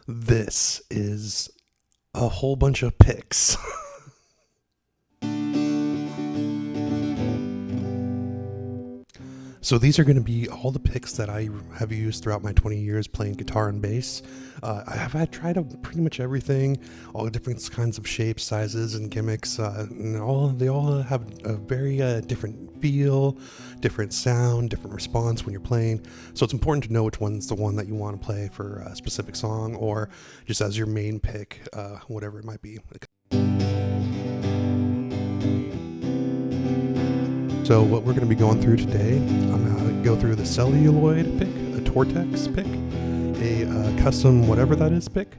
This is a whole bunch of picks. So these are going to be all the picks that I have used throughout my 20 years playing guitar and bass. I have tried pretty much everything, all the different kinds of shapes, sizes, and gimmicks. And they all have a very different feel, different sound, different response when you're playing. So it's important to know which one's the one that you want to play for a specific song or just as your main pick, whatever it might be. So what we're going to be going through today, I'm going to go through the Celluloid pick, a Tortex pick, a custom whatever that is pick,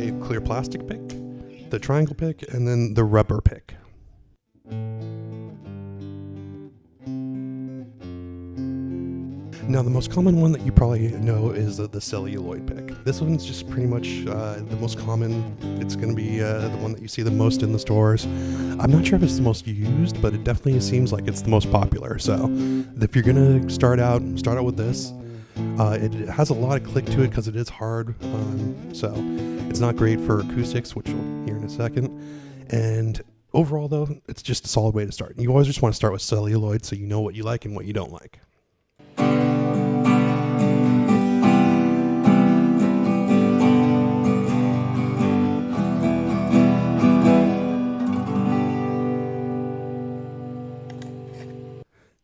a clear plastic pick, the triangle pick, and then the rubber pick. Now the most common one that you probably know is the Celluloid pick. This one's just pretty much the most common. It's going to be the one that you see the most in the stores. I'm not sure if it's the most used, but it definitely seems like it's the most popular. So if you're going to start out with this. It has a lot of click to it because it is hard, so it's not great for acoustics, which you'll hear in a second. And overall though, it's just a solid way to start. You always just want to start with Celluloid so you know what you like and what you don't like.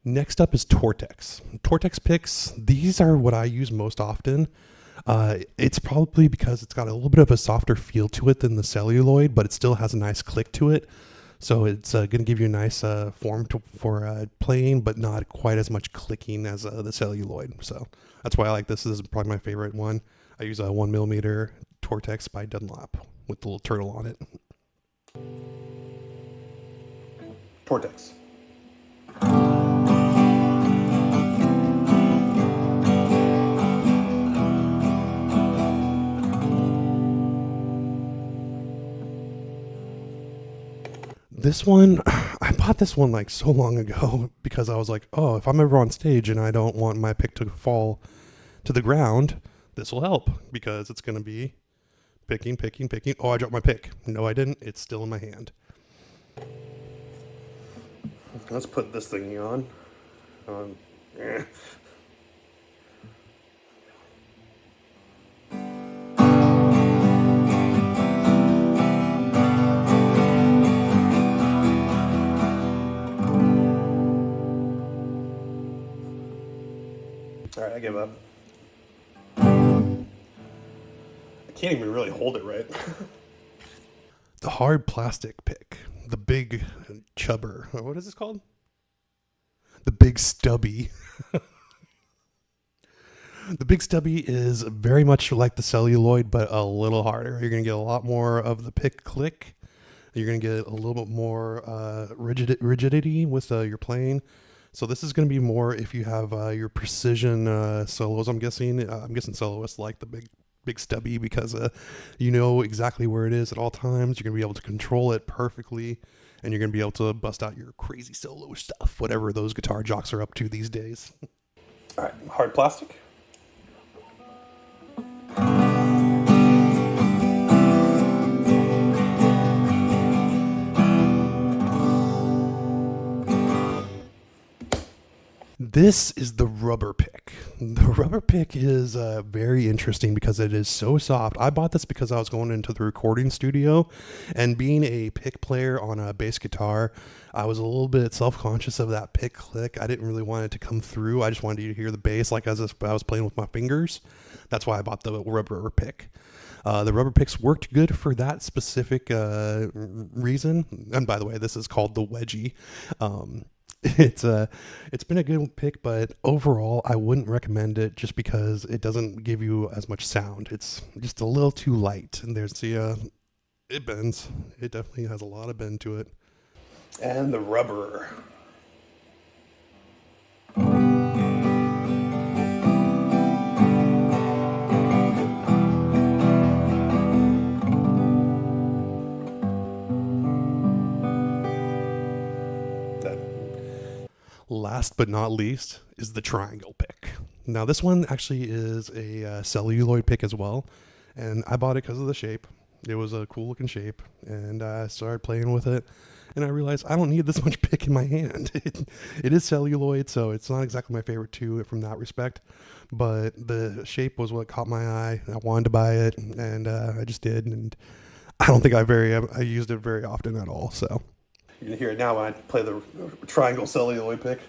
Next up is Tortex. Tortex picks, these are what I use most often. It's probably because it's got a little bit of a softer feel to it than the Celluloid, but it still has a nice click to it. So it's going to give you a nice form for playing, but not quite as much clicking as the Celluloid. So that's why I like this. This is probably my favorite one. I use a 1mm Tortex by Dunlop with the little turtle on it. Tortex. This one, I bought this one like so long ago because I was like, oh, if I'm ever on stage and I don't want my pick to fall to the ground, this will help because it's going to be picking. Oh, I dropped my pick. No, I didn't. It's still in my hand. Let's put this thing on. All right, I give up. I can't even really hold it right. The hard plastic pick, the big chubber. What is this called? The big Stubby. The big Stubby is very much like the Celluloid, but a little harder. You're going to get a lot more of the pick click. You're going to get a little bit more rigidity with your playing. So this is going to be more if you have your precision solos. I'm guessing soloists like the big Stubby because you know exactly where it is at all times. You're going to be able to control it perfectly, and you're going to be able to bust out your crazy solo stuff, whatever those guitar jocks are up to these days. All right, hard plastic. This is the rubber pick. The rubber pick is very interesting because it is so soft. I bought this because I was going into the recording studio, and being a pick player on a bass guitar, I was a little bit self-conscious of that pick click. I didn't really want it to come through. I just wanted you to hear the bass like as if I was playing with my fingers. That's why I bought the rubber pick. The rubber picks worked good for that specific reason. And by the way, this is called the wedgie. It's been a good pick, but overall I wouldn't recommend it just because it doesn't give you as much sound. It's just a little too light, and there's the it bends. It definitely has a lot of bend to it. And the rubber. Last but not least is the triangle pick. Now this one actually is a celluloid pick as well. And I bought it because of the shape. It was a cool looking shape, and I started playing with it. And I realized I don't need this much pick in my hand. It is celluloid, so it's not exactly my favorite too from that respect. But the shape was what caught my eye. I wanted to buy it, and I just did. And I don't think I used it very often at all. So you can hear it now when I play the triangle celluloid pick.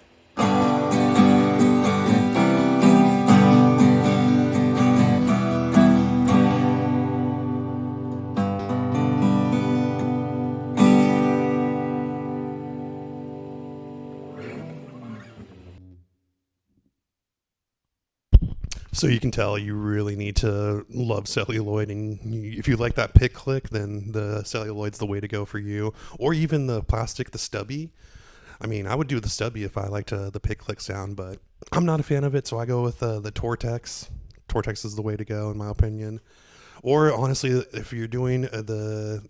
So you can tell you really need to love celluloid, and if you like that pick click, then the celluloid's the way to go for you. Or even the plastic, the stubby. I mean, I would do the stubby if I liked the pick click sound, but I'm not a fan of it, so I go with the Tortex. Tortex is the way to go, in my opinion. Or honestly, if you're doing the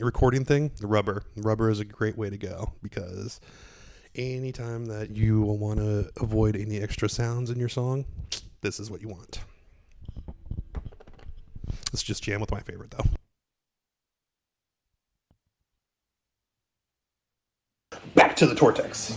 recording thing, the rubber. Rubber is a great way to go because anytime that you want to avoid any extra sounds in your song, this is what you want. Let's just jam with my favorite though. Back to the Tortex.